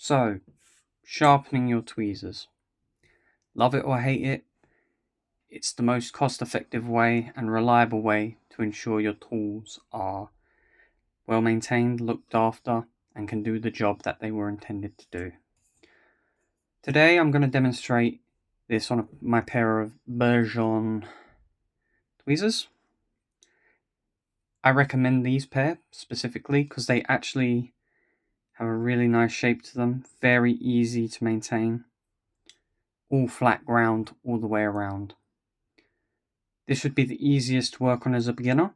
So, sharpening your tweezers. Love it or hate it, it's the most cost-effective way and reliable way to ensure your tools are well maintained, looked after, and can do the job that they were intended to do. Today I'm going to demonstrate this on my pair of Bergeron tweezers. I recommend these pair specifically because they actually have a really nice shape to them, very easy to maintain, all flat ground all the way around. This should be the easiest to work on as a beginner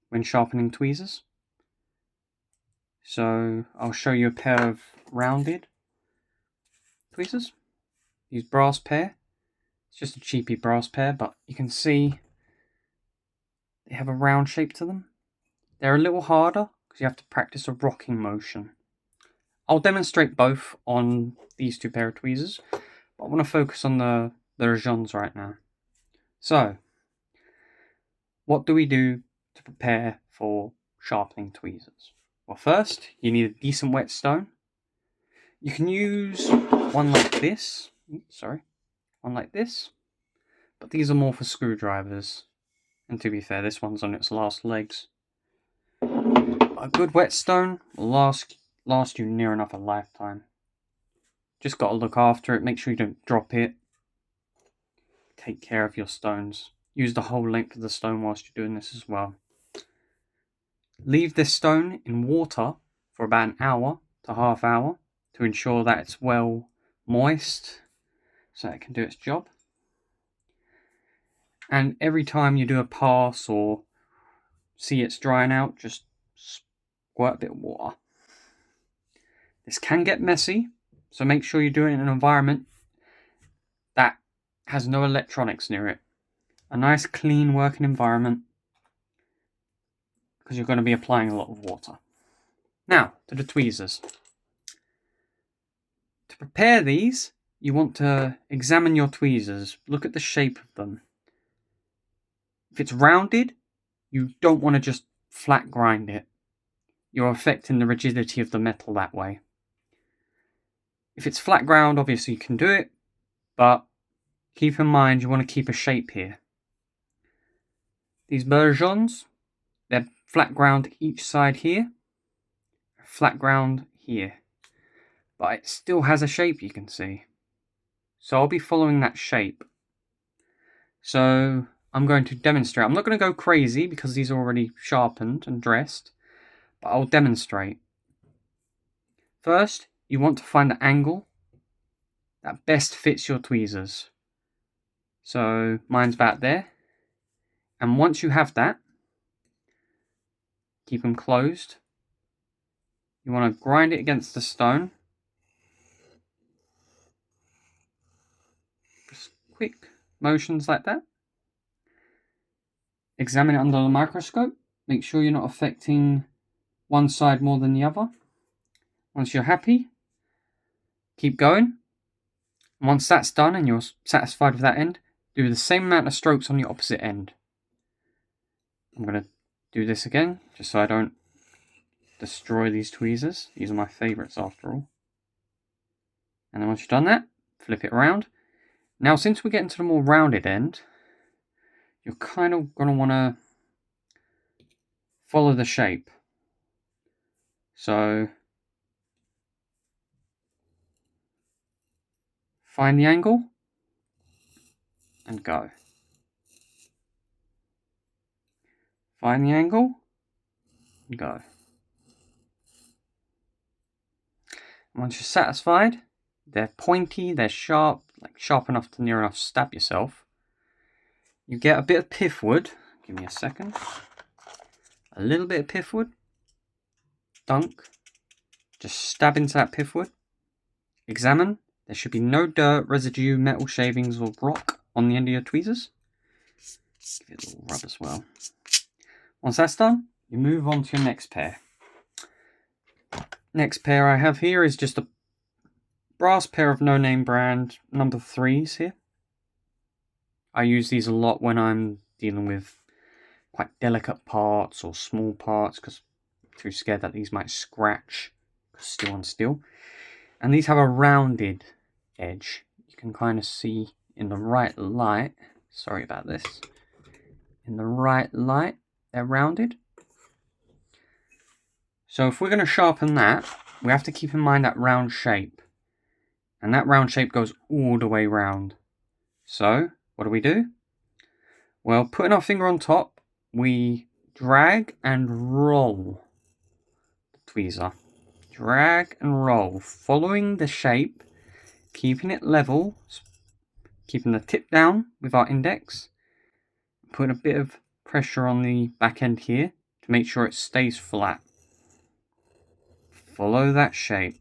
when sharpening tweezers. So I'll show you a pair of rounded tweezers. These brass pair. It's just a cheapy brass pair, but you can see they have a round shape to them. They're a little harder because you have to practice a rocking motion. I'll demonstrate both on these two pair of tweezers, but I want to focus on the Bergerons right now. So, what do we do to prepare for sharpening tweezers? Well, first, you need a decent whetstone. You can use one like this. One like this. But these are more for screwdrivers. And to be fair, this one's on its last legs. A good whetstone will last you near enough a lifetime. Just got to look after it. Make sure you don't drop it. Take care of your stones. Use the whole length of the stone whilst you're doing this as well. Leave this stone in water for about an hour to half hour to ensure that it's well moist so it can do its job. And every time you do a pass or see it's drying out, just squirt a bit of water. This can get messy, so make sure you do it in an environment that has no electronics near it. A nice clean working environment, because you're going to be applying a lot of water. Now, to the tweezers. To prepare these, you want to examine your tweezers. Look at the shape of them. If it's rounded, you don't want to just flat grind it. You're affecting the rigidity of the metal that way. If it's flat ground, obviously you can do it, but keep in mind you want to keep a shape here. These Bergerons, they're flat ground each side here, flat ground here, but it still has a shape, you can see. So I'll be following that shape. So I'm going to demonstrate. I'm not going to go crazy because these are already sharpened and dressed, but I'll demonstrate. First, you want to find the angle that best fits your tweezers. So mine's about there. And once you have that, keep them closed. You want to grind it against the stone. Just quick motions like that. Examine it under the microscope. Make sure you're not affecting one side more than the other. Once you're happy, keep going. And once that's done and you're satisfied with that end, do the same amount of strokes on the opposite end. I'm going to do this again, just so I don't destroy these tweezers. These are my favourites after all. And then once you've done that, flip it around. Now, since we get into the more rounded end, you're kind of going to want to follow the shape. So, find the angle and go. Find the angle and go. And once you're satisfied, they're pointy, they're sharp, like sharp enough to near enough stab yourself. You get a bit of pithwood. Give me a second. A little bit of pithwood. Dunk. Just stab into that pithwood. Examine. There should be no dirt, residue, metal shavings, or rock on the end of your tweezers. Give it a little rub as well. Once that's done, you move on to your next pair. Next pair I have here is just a brass pair of no-name brand number 3s here. I use these a lot when I'm dealing with quite delicate parts or small parts because I'm too scared that these might scratch steel on steel. And these have a rounded edge. You can kind of see in the right light. Sorry about this. In the right light, they're rounded. So if we're going to sharpen that, we have to keep in mind that round shape. And that round shape goes all the way round. So, what do? Well, putting our finger on top, we drag and roll the tweezer. Drag and roll, following the shape, keeping it level, keeping the tip down with our index, putting a bit of pressure on the back end here to make sure it stays flat. Follow that shape.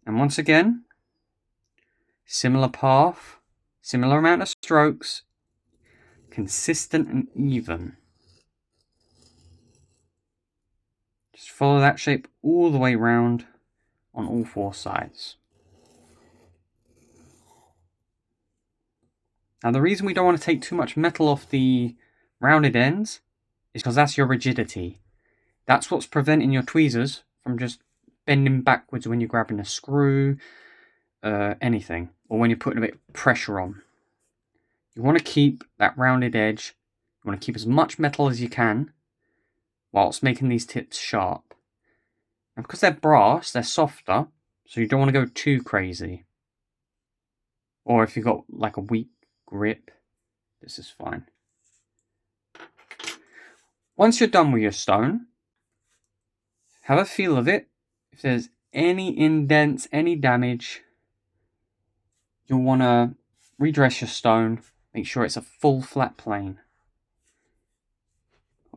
And once again, similar path, similar amount of strokes, consistent and even. Just follow that shape all the way round on all four sides. Now the reason we don't want to take too much metal off the rounded ends is because that's your rigidity. That's what's preventing your tweezers from just bending backwards when you're grabbing a screw, anything, or when you're putting a bit of pressure on. You want to keep that rounded edge. You want to keep as much metal as you can whilst making these tips sharp. And because they're brass, they're softer, so you don't want to go too crazy. Or if you've got like a weak grip, this is fine. Once you're done with your stone, have a feel of it. If there's any indents, any damage, you'll want to redress your stone. Make sure it's a full flat plane.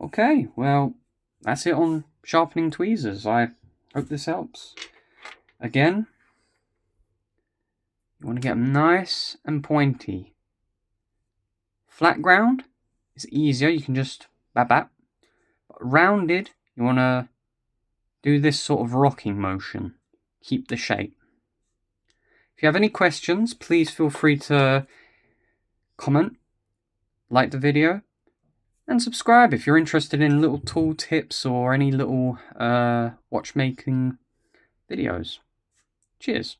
Okay, well, that's it on sharpening tweezers. I hope this helps. Again, you want to get them nice and pointy. Flat ground is easier. You can just bap. But rounded, you want to do this sort of rocking motion. Keep the shape. If you have any questions, please feel free to comment, like the video, and subscribe if you're interested in little tool tips or any little watchmaking videos. Cheers.